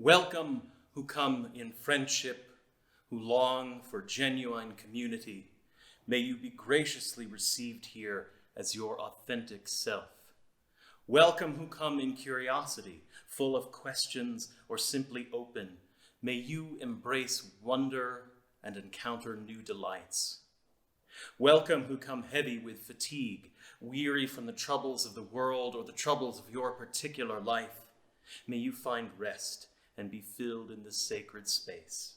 Welcome who come in friendship, who long for genuine community. May you be graciously received here as your authentic self. Welcome who come in curiosity, full of questions or simply open. May you embrace wonder and encounter new delights. Welcome who come heavy with fatigue, weary from the troubles of the world or the troubles of your particular life. May you find rest and be filled in this sacred space.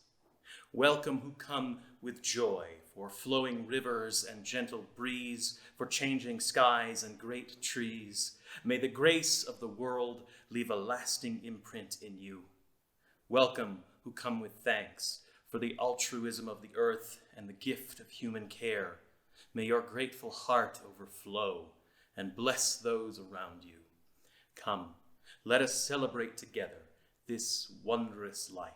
Welcome who come with joy for flowing rivers and gentle breeze, for changing skies and great trees. May the grace of the world leave a lasting imprint in you. Welcome who come with thanks for the altruism of the earth and the gift of human care. May your grateful heart overflow and bless those around you. Come, let us celebrate together this wondrous life.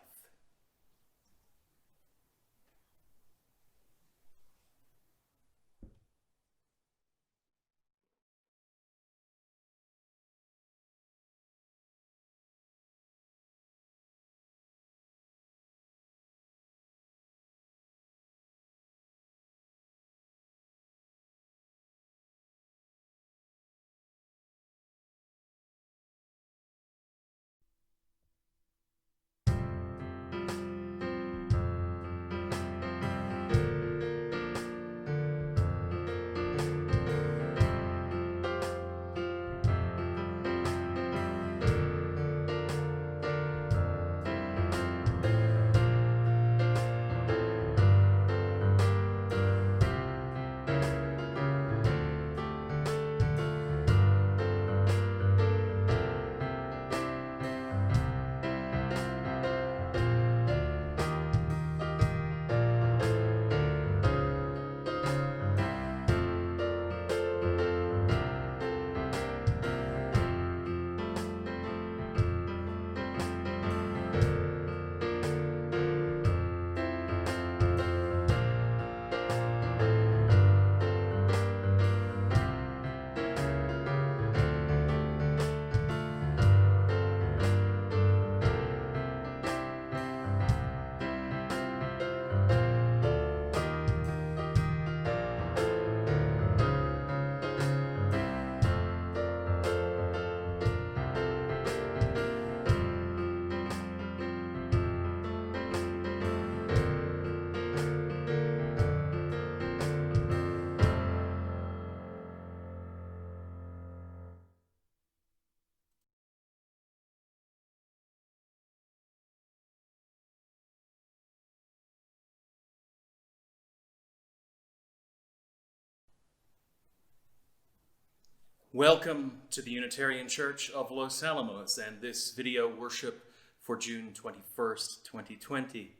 Welcome to the Unitarian Church of Los Alamos and this video worship for June 21st, 2020.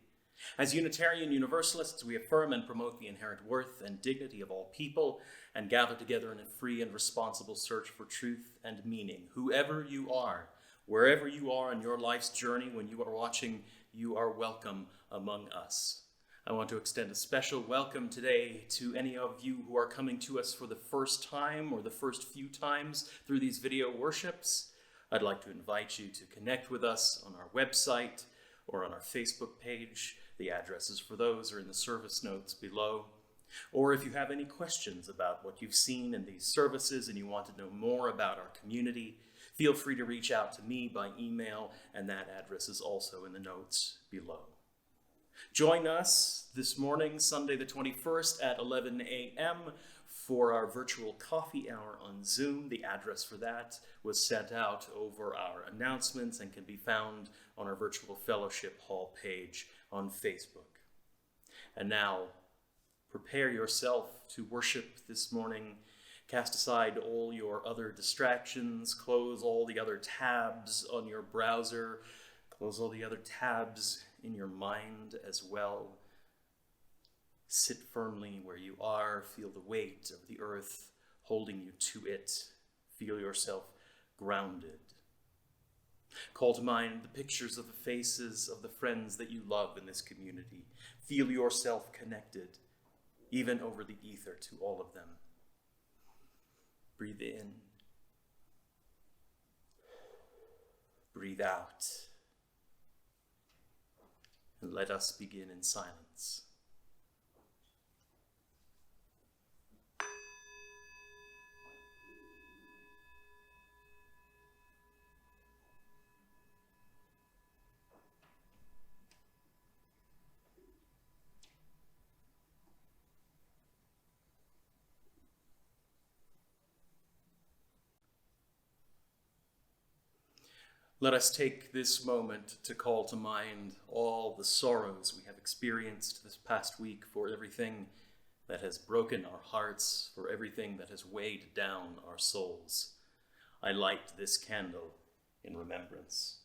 As Unitarian Universalists, we affirm and promote the inherent worth and dignity of all people and gather together in a free and responsible search for truth and meaning. Whoever you are, wherever you are in your life's journey, when you are watching, you are welcome among us. I want to extend a special welcome today to any of you who are coming to us for the first time or the first few times through these video worships. I'd like to invite you to connect with us on our website or on our Facebook page. The addresses for those are in the service notes below. Or if you have any questions about what you've seen in these services and you want to know more about our community, feel free to reach out to me by email, and that address is also in the notes below. Join us this morning, Sunday the 21st at 11 a.m. for our virtual coffee hour on Zoom. The address for that was sent out over our announcements and can be found on our virtual fellowship hall page on Facebook. And now, prepare yourself to worship this morning. Cast aside all your other distractions, close all the other tabs on your browser, close all the other tabs in your mind as well. Sit firmly where you are. Feel the weight of the earth holding you to it. Feel yourself grounded. Call to mind the pictures of the faces of the friends that you love in this community. Feel yourself connected, even over the ether, to all of them. Breathe in. Breathe out. and let us begin in silence. Let us take this moment to call to mind all the sorrows we have experienced this past week, for everything that has broken our hearts, for everything that has weighed down our souls. I light this candle in remembrance.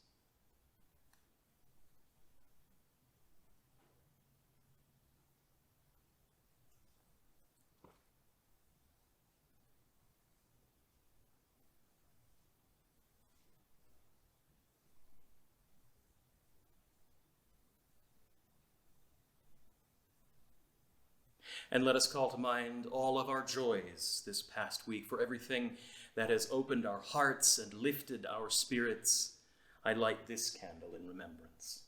And let us call to mind all of our joys this past week, for everything that has opened our hearts and lifted our spirits. I light this candle in remembrance.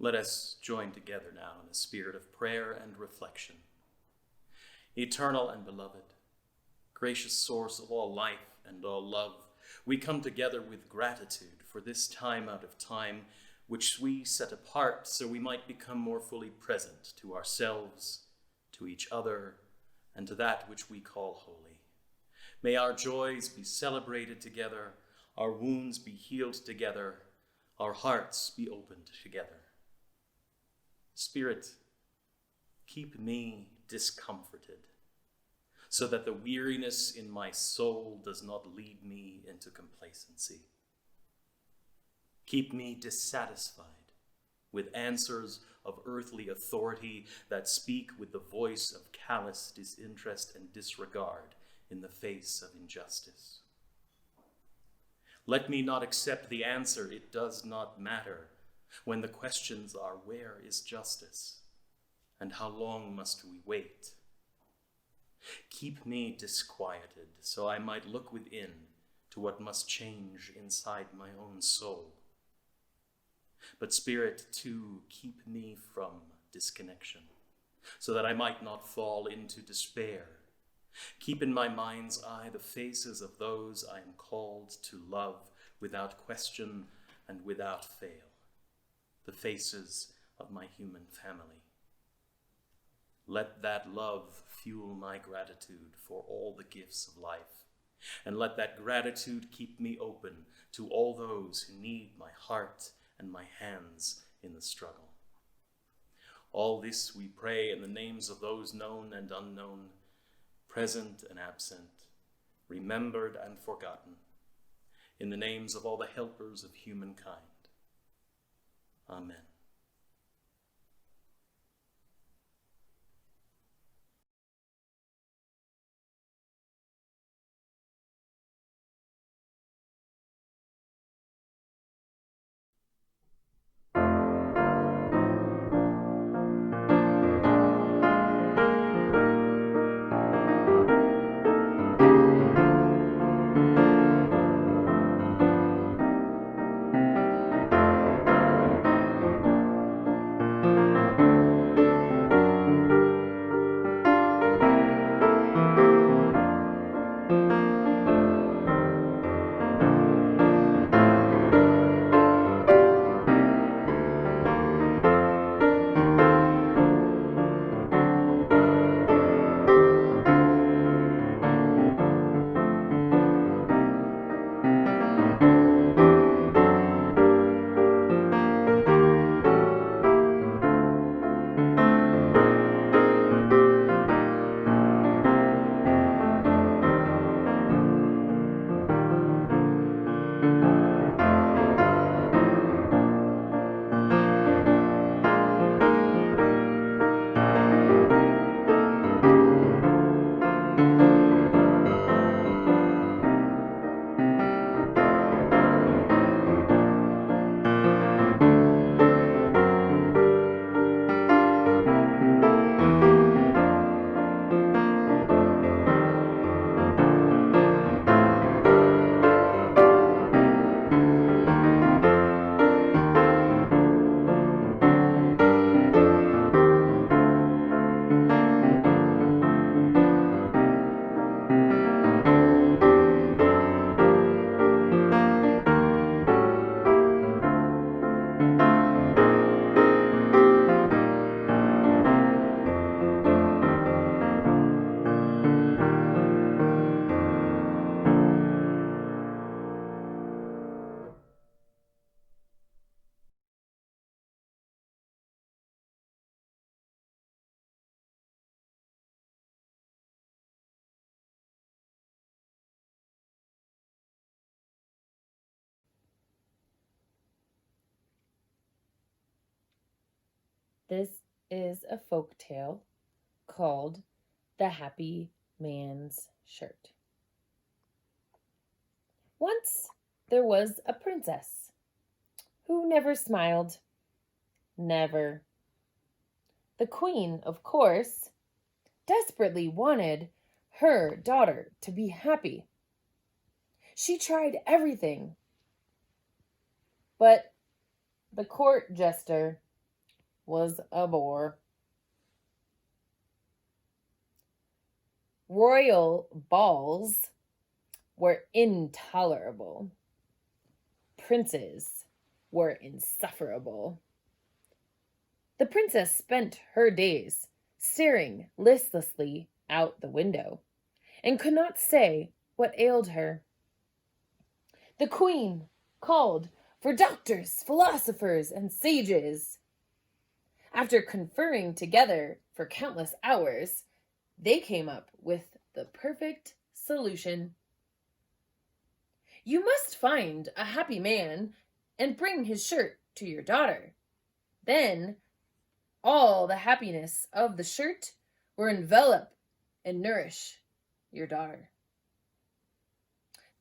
Let us join together now in a spirit of prayer and reflection. Eternal and beloved, gracious source of all life and all love, we come together with gratitude for this time out of time, which we set apart so we might become more fully present to ourselves, to each other, and to that which we call holy. May our joys be celebrated together, our wounds be healed together, our hearts be opened together. Spirit, keep me discomforted, so that the weariness in my soul does not lead me into complacency. Keep me dissatisfied with answers of earthly authority that speak with the voice of callous disinterest and disregard in the face of injustice. Let me not accept the answer, "It does not matter," when the questions are, where is justice? And how long must we wait? Keep me disquieted, so I might look within to what must change inside my own soul. But Spirit, too, keep me from disconnection, so that I might not fall into despair. Keep in my mind's eye the faces of those I am called to love without question and without fail, the faces of my human family. Let that love fuel my gratitude for all the gifts of life, and let that gratitude keep me open to all those who need my heart and my hands in the struggle. All this we pray in the names of those known and unknown, present and absent, remembered and forgotten, in the names of all the helpers of humankind. Amen. This is a folk tale called The Happy Man's Shirt. Once there was a princess who never smiled. Never. The queen, of course, desperately wanted her daughter to be happy. She tried everything, but the court jester was a bore. Royal balls were intolerable. Princes were insufferable. The princess spent her days staring listlessly out the window and could not say what ailed her. The queen called for doctors, philosophers, and sages. After conferring together for countless hours, they came up with the perfect solution. You must find a happy man and bring his shirt to your daughter. Then all the happiness of the shirt will envelop and nourish your daughter.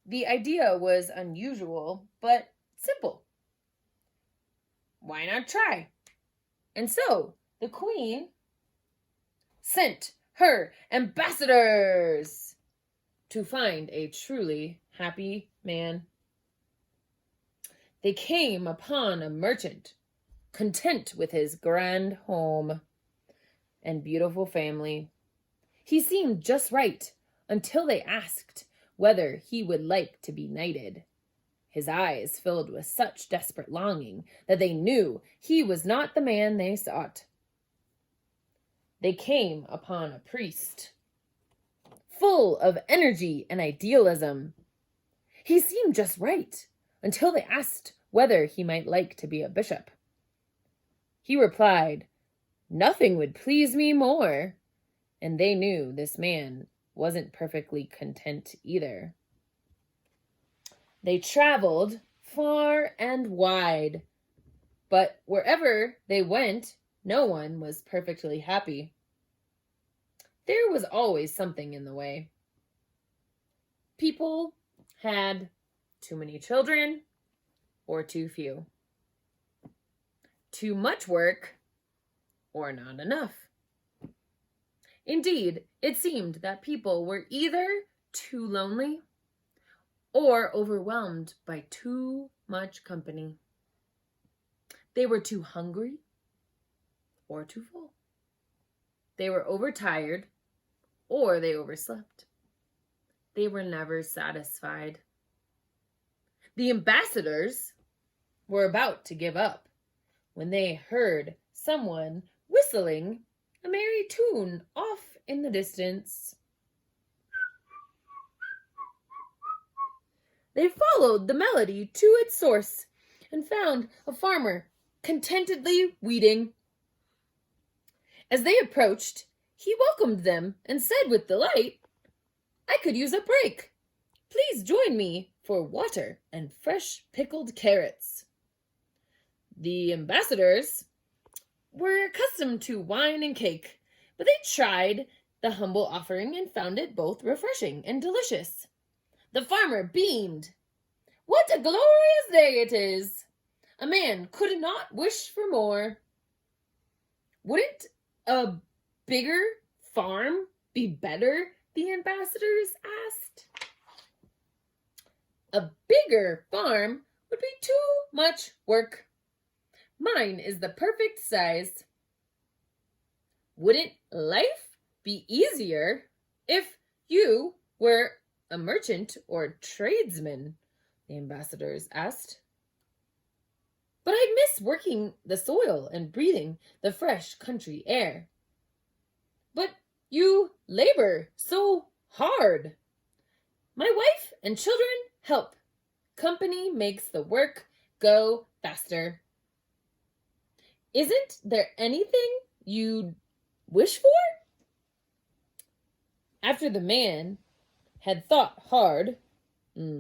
The idea was unusual, but simple. Why not try? And so the queen sent her ambassadors to find a truly happy man. They came upon a merchant, content with his grand home and beautiful family. He seemed just right until they asked whether he would like to be knighted. His eyes filled with such desperate longing that they knew he was not the man they sought. They came upon a priest, full of energy and idealism. He seemed just right until they asked whether he might like to be a bishop. He replied, "Nothing would please me more," and they knew this man wasn't perfectly content either. They traveled far and wide, but wherever they went, no one was perfectly happy. There was always something in the way. People had too many children or too few. Too much work or not enough. Indeed, it seemed that people were either too lonely or overwhelmed by too much company. They were too hungry or too full. They were overtired or they overslept. They were never satisfied. The ambassadors were about to give up when they heard someone whistling a merry tune off in the distance. They followed the melody to its source and found a farmer contentedly weeding. As they approached, he welcomed them and said with delight, "I could use a break. Please join me for water and fresh pickled carrots." The ambassadors were accustomed to wine and cake, but they tried the humble offering and found it both refreshing and delicious. The farmer beamed. "What a glorious day it is! A man could not wish for more." "Wouldn't a bigger farm be better?" the ambassadors asked. "A bigger farm would be too much work. Mine is the perfect size." "Wouldn't life be easier if you were a merchant or tradesman?" the ambassadors asked. "But I miss working the soil and breathing the fresh country air." "But you labor so hard." "My wife and children help. Company makes the work go faster." "Isn't there anything you'd wish for?" After the man had thought hard, he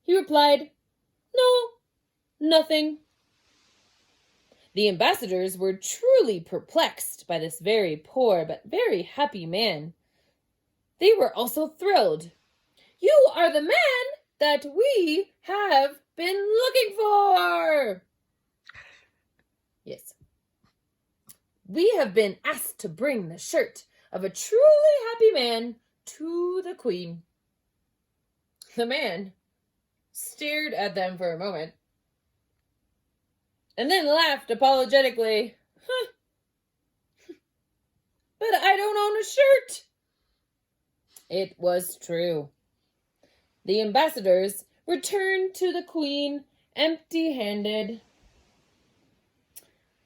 replied, "No, nothing." The ambassadors were truly perplexed by this very poor but very happy man. They were also thrilled. "You are the man that we have been looking for." Yes. "We have been asked to bring the shirt of a truly happy man to the Queen." The man stared at them for a moment and then laughed apologetically. "But I don't own a shirt." It was true. The ambassadors returned to the Queen empty-handed,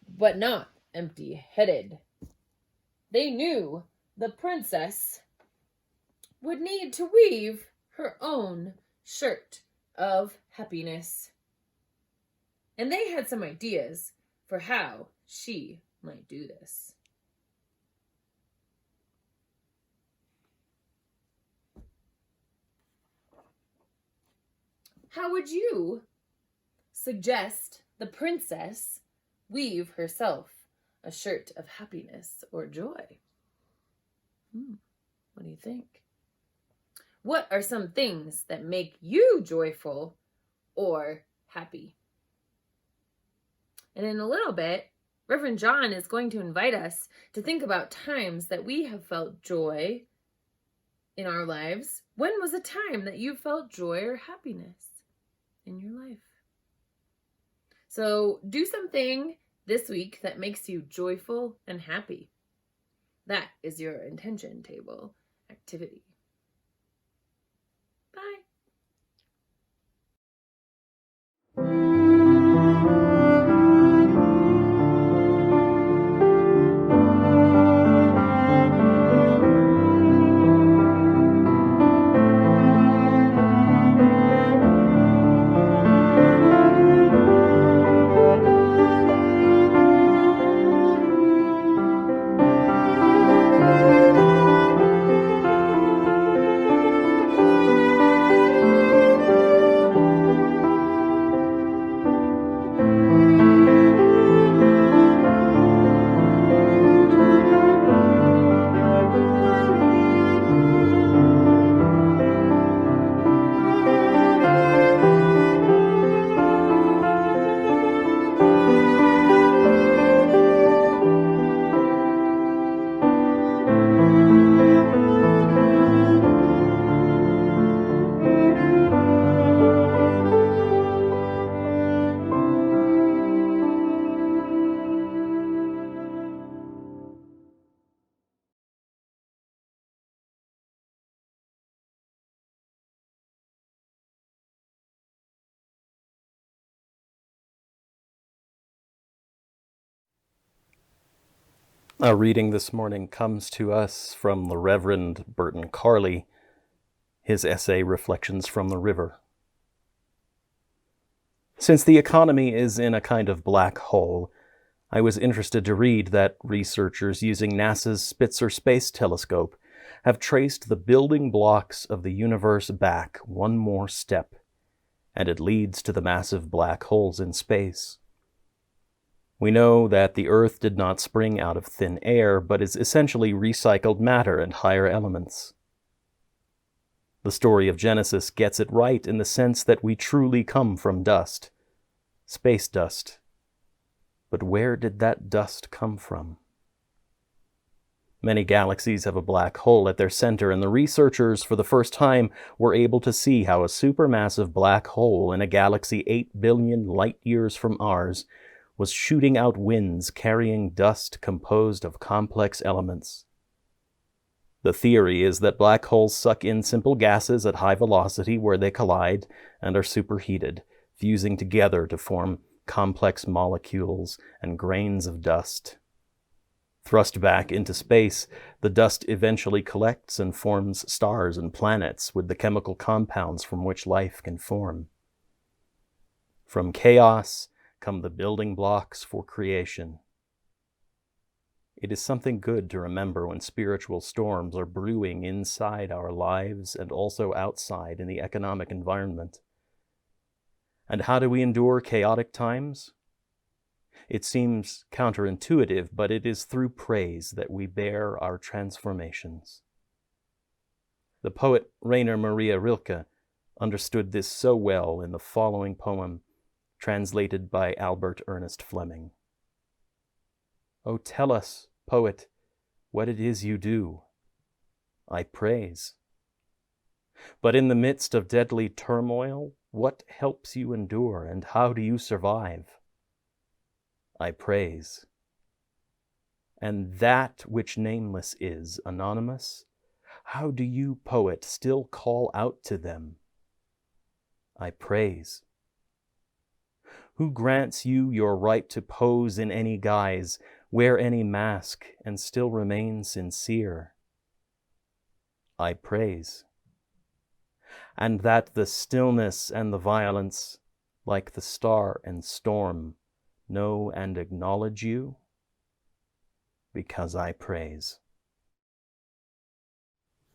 but not empty-headed. They knew the princess would need to weave her own shirt of happiness, and they had some ideas for how she might do this. How would you suggest the princess weave herself a shirt of happiness or joy? What do you think? What are some things that make you joyful or happy? And in a little bit, Reverend John is going to invite us to think about times that we have felt joy in our lives. When was a time that you felt joy or happiness in your life? So do something this week that makes you joyful and happy. That is your intention table activity. Bye. Our reading this morning comes to us from the Reverend Burton Carley, his essay Reflections from the River. Since the economy is in a kind of black hole, I was interested to read that researchers using NASA's Spitzer Space Telescope have traced the building blocks of the universe back one more step, and it leads to the massive black holes in space. We know that the Earth did not spring out of thin air, but is essentially recycled matter and higher elements. The story of Genesis gets it right in the sense that we truly come from dust, space dust. But where did that dust come from? Many galaxies have a black hole at their center, and the researchers for the first time were able to see how a supermassive black hole in a galaxy 8 billion light-years from ours was shooting out winds carrying dust composed of complex elements. The theory is that black holes suck in simple gases at high velocity where they collide and are superheated, fusing together to form complex molecules and grains of dust. Thrust back into space, the dust eventually collects and forms stars and planets with the chemical compounds from which life can form. From chaos come the building blocks for creation. It is something good to remember when spiritual storms are brewing inside our lives and also outside in the economic environment. And how do we endure chaotic times? It seems counterintuitive, but it is through praise that we bear our transformations. The poet Rainer Maria Rilke understood this so well in the following poem, translated by Albert Ernest Fleming. "Oh, tell us, poet, what it is you do." "I praise." "But in the midst of deadly turmoil, what helps you endure, and how do you survive?" "I praise." "And that which nameless is, anonymous, how do you, poet, still call out to them?" "I praise." "Who grants you your right to pose in any guise, wear any mask, and still remain sincere?" "I praise." "And that the stillness and the violence, like the star and storm, know and acknowledge you?" "Because I praise."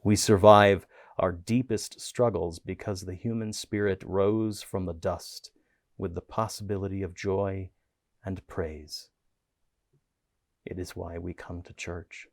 We survive our deepest struggles because the human spirit rose from the dust with the possibility of joy and praise. It is why we come to church.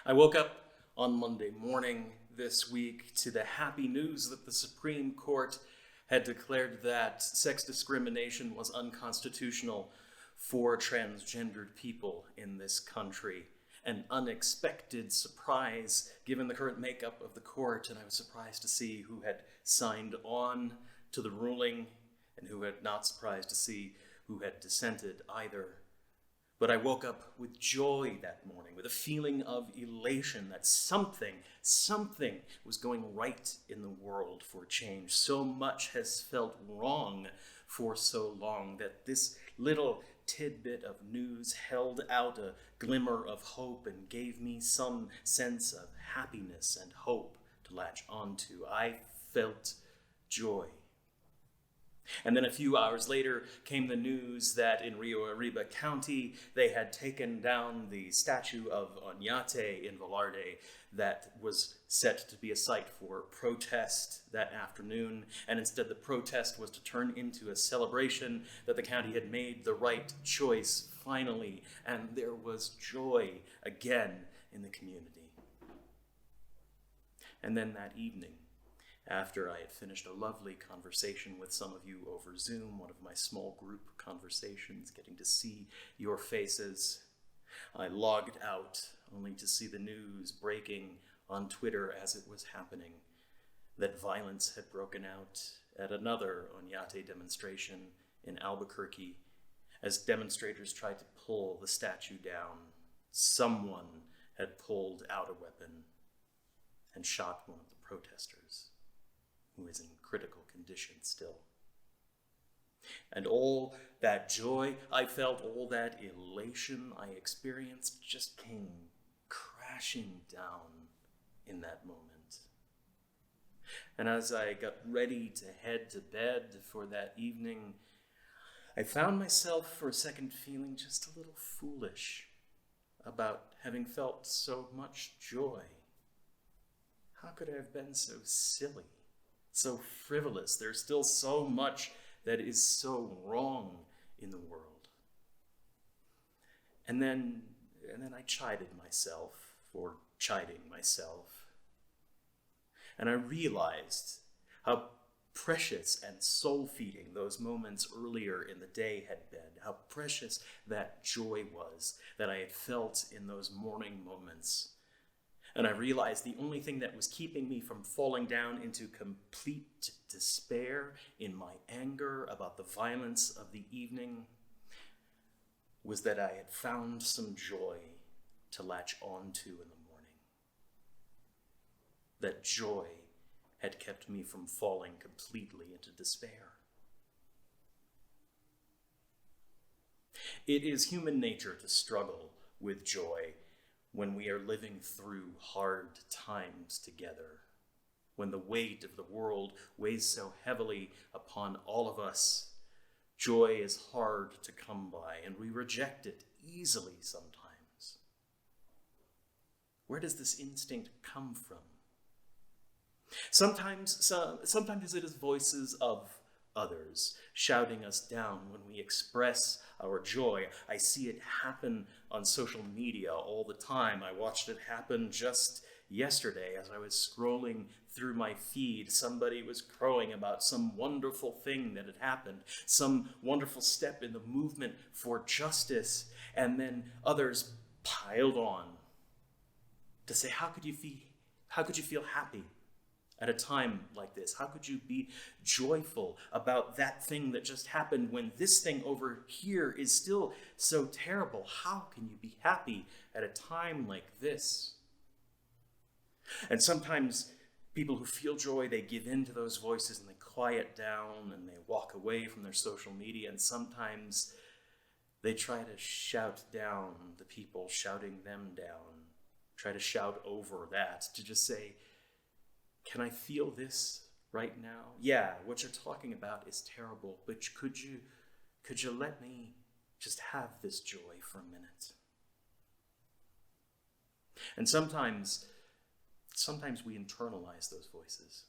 I woke up on Monday morning this week to the happy news that the Supreme Court had declared that sex discrimination was unconstitutional for transgendered people in this country. An unexpected surprise given the current makeup of the court, and I was surprised to see who had signed on to the ruling and who had not, surprised to see who had dissented either. But I woke up with joy that morning, with a feeling of elation that something was going right in the world for change. So much has felt wrong for so long that this little tidbit of news held out a glimmer of hope and gave me some sense of happiness and hope to latch onto. I felt joy. And then a few hours later came the news that in Rio Arriba County, they had taken down the statue of Oñate in Velarde that was set to be a site for protest that afternoon. And instead, the protest was to turn into a celebration that the county had made the right choice finally. And there was joy again in the community. And then that evening, after I had finished a lovely conversation with some of you over Zoom, one of my small group conversations, getting to see your faces, I logged out only to see the news breaking on Twitter as it was happening, that violence had broken out at another Oñate demonstration in Albuquerque as demonstrators tried to pull the statue down. Someone had pulled out a weapon and shot one of the protesters, who is in critical condition still. And all that joy I felt, all that elation I experienced just came crashing down in that moment. And as I got ready to head to bed for that evening, I found myself for a second feeling just a little foolish about having felt so much joy. How could I have been so silly? So frivolous. There's still so much that is so wrong in the world. And then I chided myself for chiding myself. And I realized how precious and soul-feeding those moments earlier in the day had been, how precious that joy was that I had felt in those morning moments. And I realized the only thing that was keeping me from falling down into complete despair in my anger about the violence of the evening was that I had found some joy to latch onto in the morning. That joy had kept me from falling completely into despair. It is human nature to struggle with joy when we are living through hard times together, when the weight of the world weighs so heavily upon all of us. Joy is hard to come by, and we reject it easily sometimes. Where does this instinct come from? Sometimes it is voices of others shouting us down when we express our joy. I see it happen on social media all the time. I watched it happen just yesterday as I was scrolling through my feed. Somebody was crowing about some wonderful thing that had happened, some wonderful step in the movement for justice, and then others piled on to say, how could you feel happy at a time like this? How could you be joyful about that thing that just happened when this thing over here is still so terrible? How can you be happy at a time like this? And sometimes people who feel joy, they give in to those voices and they quiet down and they walk away from their social media, and sometimes they try to shout down the people shouting them down, try to shout over that, to just say, can I feel this right now? Yeah, what you're talking about is terrible, but could you let me just have this joy for a minute? And sometimes we internalize those voices.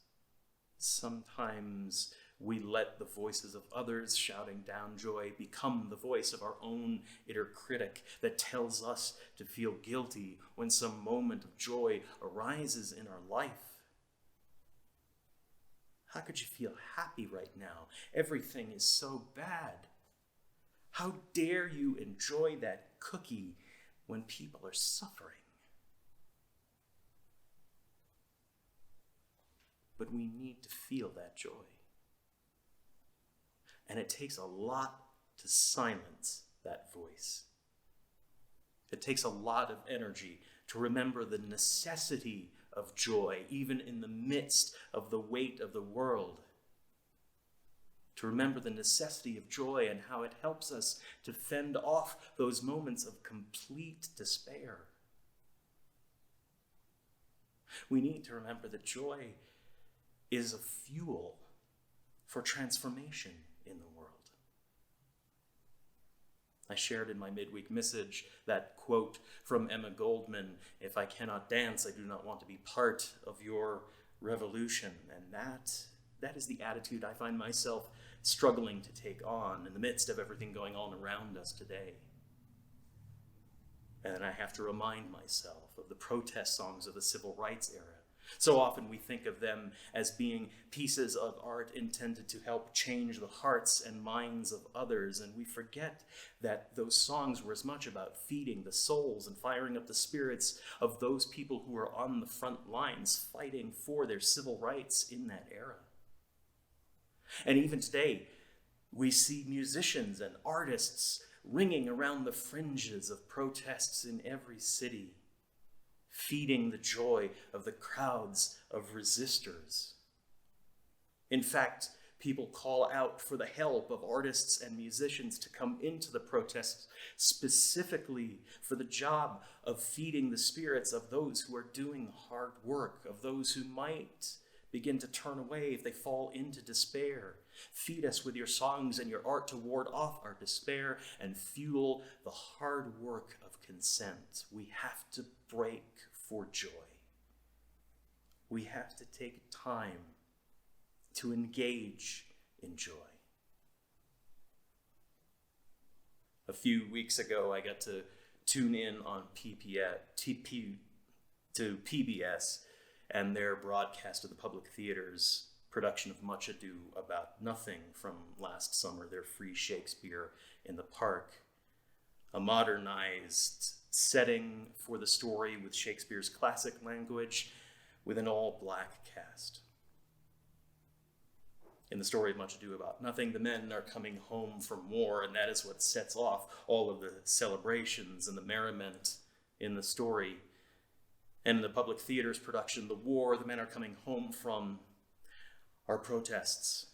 Sometimes we let the voices of others shouting down joy become the voice of our own inner critic that tells us to feel guilty when some moment of joy arises in our life. How could you feel happy right now? Everything is so bad. How dare you enjoy that cookie when people are suffering? But we need to feel that joy. And it takes a lot to silence that voice. It takes a lot of energy to remember the necessity of joy, even in the midst of the weight of the world. To remember the necessity of joy and how it helps us to fend off those moments of complete despair. We need to remember that joy is a fuel for transformation in the world. I shared in my midweek message that quote from Emma Goldman, "If I cannot dance, I do not want to be part of your revolution." And that is the attitude I find myself struggling to take on in the midst of everything going on around us today. And I have to remind myself of the protest songs of the civil rights era. So often we think of them as being pieces of art intended to help change the hearts and minds of others, and we forget that those songs were as much about feeding the souls and firing up the spirits of those people who were on the front lines fighting for their civil rights in that era. And even today, we see musicians and artists ringing around the fringes of protests in every city, feeding the joy of the crowds of resistors. In fact, people call out for the help of artists and musicians to come into the protests specifically for the job of feeding the spirits of those who are doing the hard work, of those who might begin to turn away if they fall into despair. Feed us with your songs and your art to ward off our despair and fuel the hard work of consent. We have to break for joy. We have to take time to engage in joy. A few weeks ago, I got to tune in on PBS and their broadcast of the Public Theater's production of Much Ado About Nothing from last summer, their free Shakespeare in the Park, a modernized setting for the story with Shakespeare's classic language with an all-black cast. In the story of Much Ado About Nothing, the men are coming home from war, and that is what sets off all of the celebrations and the merriment in the story. And in the Public Theater's production, the war the men are coming home from are protests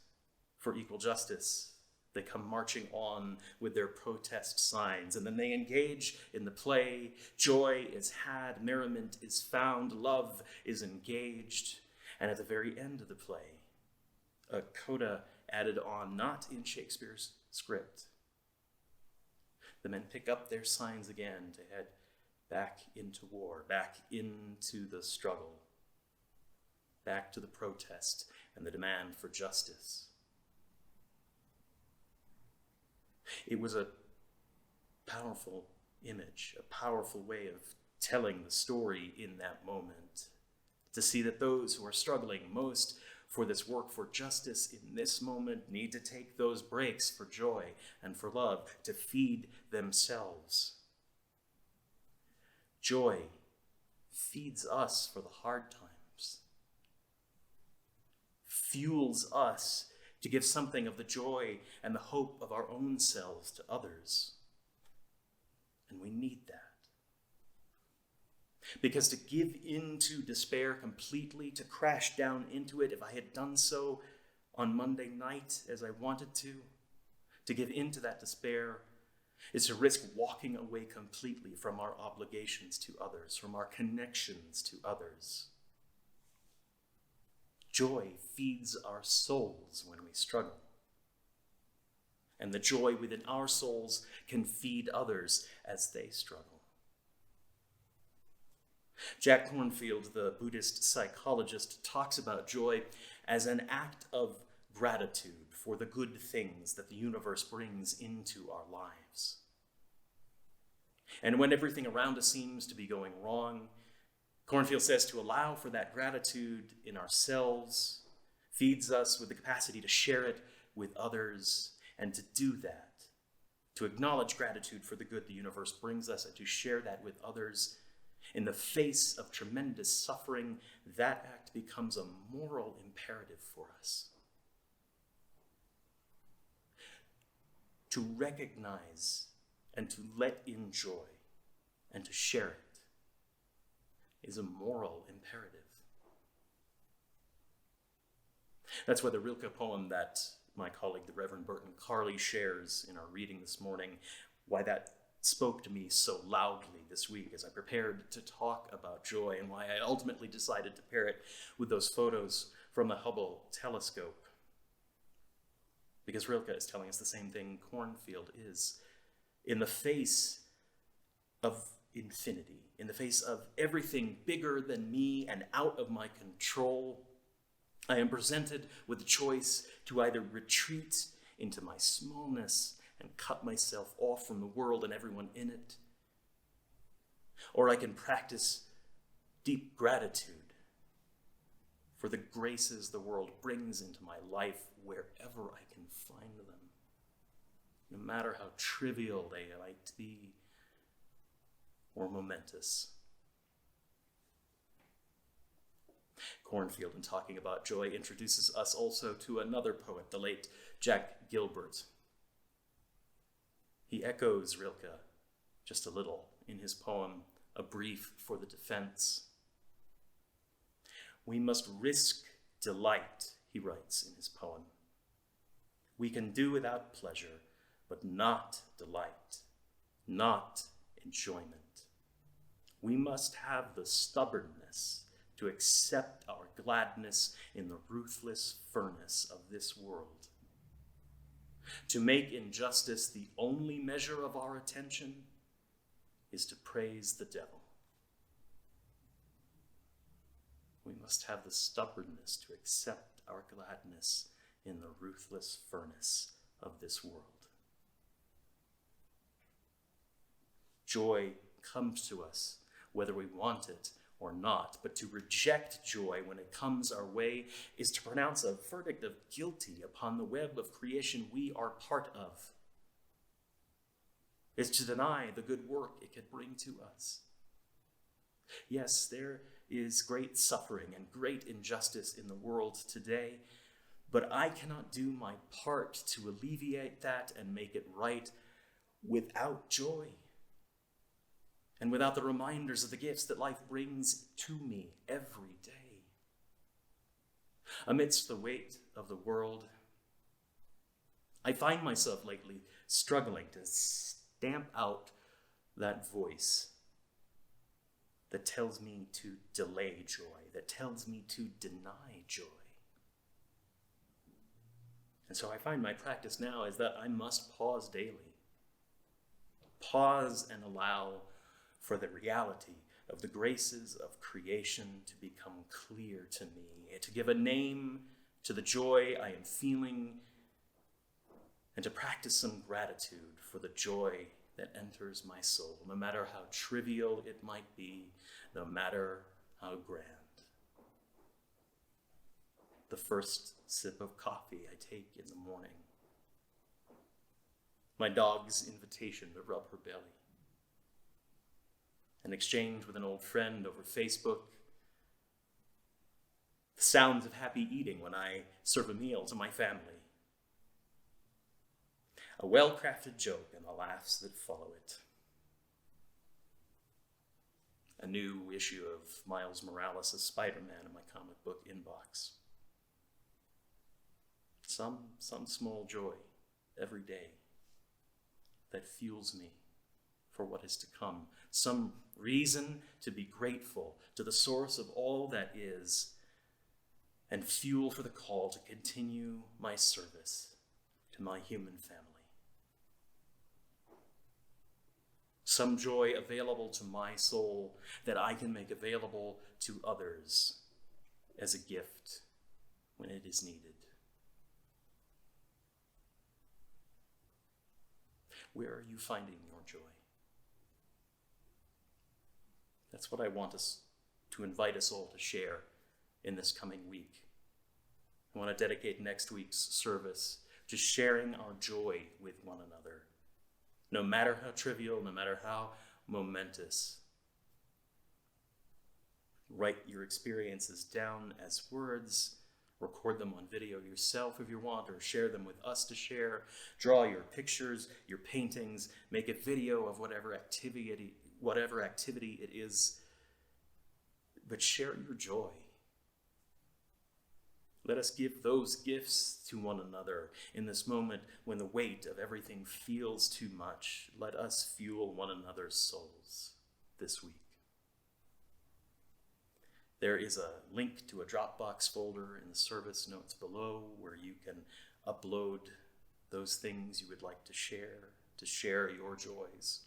for equal justice. They come marching on with their protest signs, and then they engage in the play. Joy is had, merriment is found, love is engaged. And at the very end of the play, a coda added on, not in Shakespeare's script. The men pick up their signs again to head back into war, back into the struggle, back to the protest and the demand for justice. It was a powerful image, a powerful way of telling the story in that moment, to see that those who are struggling most for this work for justice in this moment need to take those breaks for joy and for love, to feed themselves. Joy feeds us for the hard times, fuels us to give something of the joy and the hope of our own selves to others. And we need that. Because to give into despair completely, to crash down into it, if I had done so on Monday night as I wanted to give into that despair is to risk walking away completely from our obligations to others, from our connections to others. Joy feeds our souls when we struggle. And the joy within our souls can feed others as they struggle. Jack Kornfield, the Buddhist psychologist, talks about joy as an act of gratitude for the good things that the universe brings into our lives. And when everything around us seems to be going wrong, Kornfield says to allow for that gratitude in ourselves feeds us with the capacity to share it with others, and to do that, to acknowledge gratitude for the good the universe brings us and to share that with others in the face of tremendous suffering, that act becomes a moral imperative for us. To recognize and to let in joy and to share it is a moral imperative. That's why the Rilke poem that my colleague, the Reverend Burton Carley, shares in our reading this morning, why that spoke to me so loudly this week as I prepared to talk about joy, and why I ultimately decided to pair it with those photos from the Hubble telescope. Because Rilke is telling us the same thing Cornfield is. In the face of infinity, in the face of everything bigger than me and out of my control, I am presented with the choice to either retreat into my smallness and cut myself off from the world and everyone in it, or I can practice deep gratitude for the graces the world brings into my life wherever I can find them, no matter how trivial they might be or momentous. Cornfield, in talking about joy, introduces us also to another poet, the late Jack Gilbert. He echoes Rilke just a little in his poem, A Brief for the Defense. We must risk delight, he writes in his poem. We can do without pleasure, but not delight, not enjoyment. We must have the stubbornness to accept our gladness in the ruthless furnace of this world. To make injustice the only measure of our attention is to praise the devil. We must have the stubbornness to accept our gladness in the ruthless furnace of this world. Joy comes to us whether we want it or not, but to reject joy when it comes our way is to pronounce a verdict of guilty upon the web of creation we are part of. Is to deny the good work it could bring to us. Yes, there is great suffering and great injustice in the world today, but I cannot do my part to alleviate that and make it right without joy and without the reminders of the gifts that life brings to me every day. Amidst the weight of the world, I find myself lately struggling to stamp out that voice that tells me to delay joy, that tells me to deny joy. And so I find my practice now is that I must pause daily. Pause and allow for the reality of the graces of creation to become clear to me, to give a name to the joy I am feeling, and to practice some gratitude for the joy that enters my soul, no matter how trivial it might be, no matter how grand. The first sip of coffee I take in the morning. My dog's invitation to rub her belly. An exchange with an old friend over Facebook. The sounds of happy eating when I serve a meal to my family. A well-crafted joke and the laughs that follow it. A new issue of Miles Morales' Spider-Man in my comic book inbox. Some small joy every day that fuels me for what is to come. Some reason to be grateful to the source of all that is, and fuel for the call to continue my service to my human family. Some joy available to my soul that I can make available to others as a gift when it is needed. Where are you finding your joy? That's what I want us to invite us all to share in this coming week. I want to dedicate next week's service to sharing our joy with one another. No matter how trivial, no matter how momentous. Write your experiences down as words. Record them on video yourself if you want, or share them with us to share. Draw your pictures, your paintings. Make a video of whatever activity it is. But share your joy. Let us give those gifts to one another in this moment when the weight of everything feels too much. Let us fuel one another's souls this week. There is a link to a Dropbox folder in the service notes below where you can upload those things you would like to share your joys.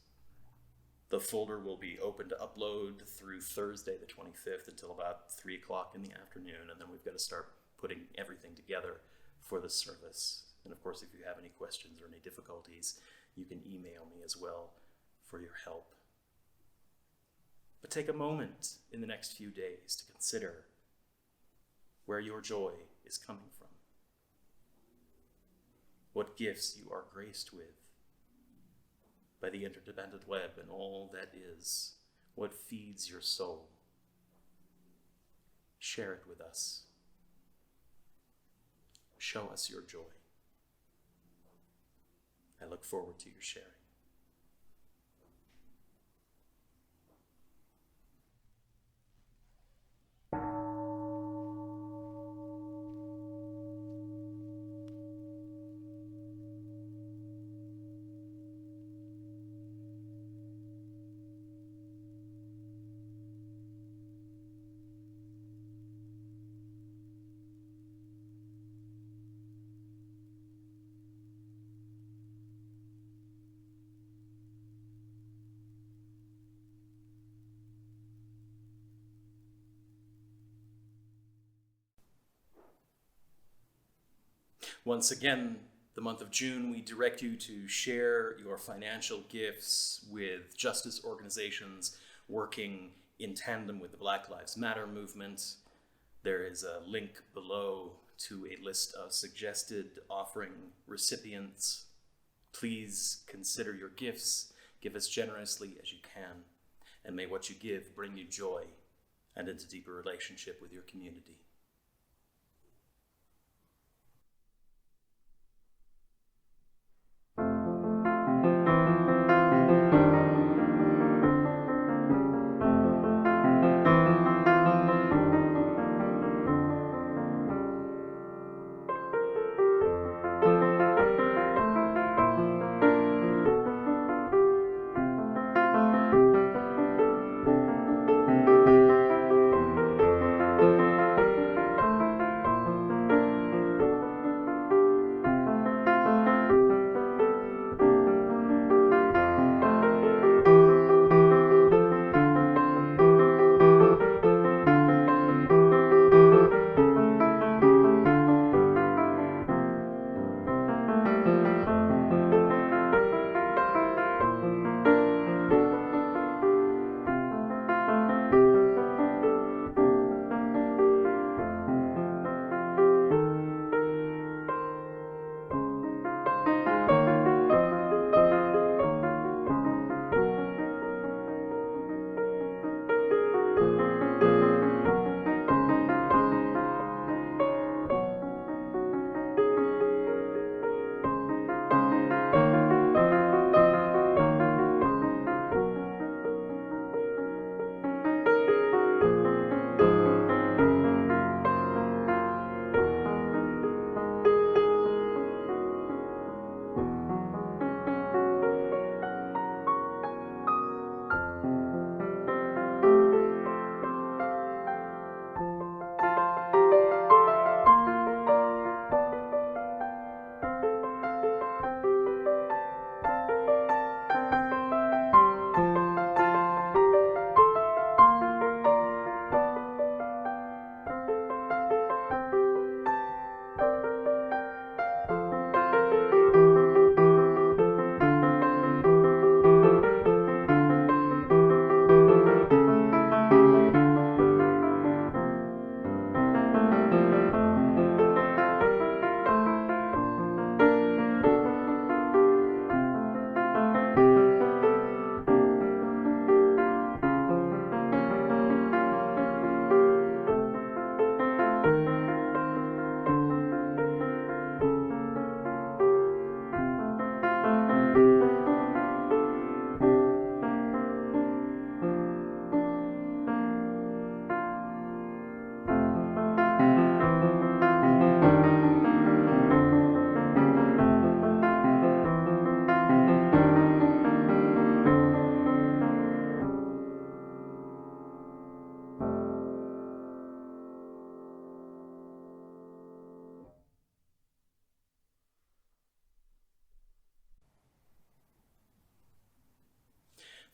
The folder will be open to upload through Thursday the 25th until about 3 o'clock in the afternoon, and then we've got to start putting everything together for the service. And of course, if you have any questions or any difficulties, you can email me as well for your help. But take a moment in the next few days to consider where your joy is coming from, what gifts you are graced with by the interdependent web and all that is, what feeds your soul. Share it with us. Show us your joy. I look forward to your sharing. Once again, the month of June, we direct you to share your financial gifts with justice organizations working in tandem with the Black Lives Matter movement. There is a link below to a list of suggested offering recipients. Please consider your gifts. Give as generously as you can. And may what you give bring you joy and into deeper relationship with your community.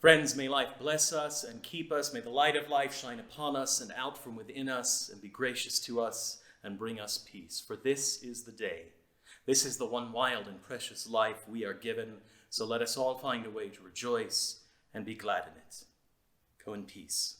Friends, may life bless us and keep us. May the light of life shine upon us and out from within us and be gracious to us and bring us peace. For this is the day. This is the one wild and precious life we are given. So let us all find a way to rejoice and be glad in it. Go in peace.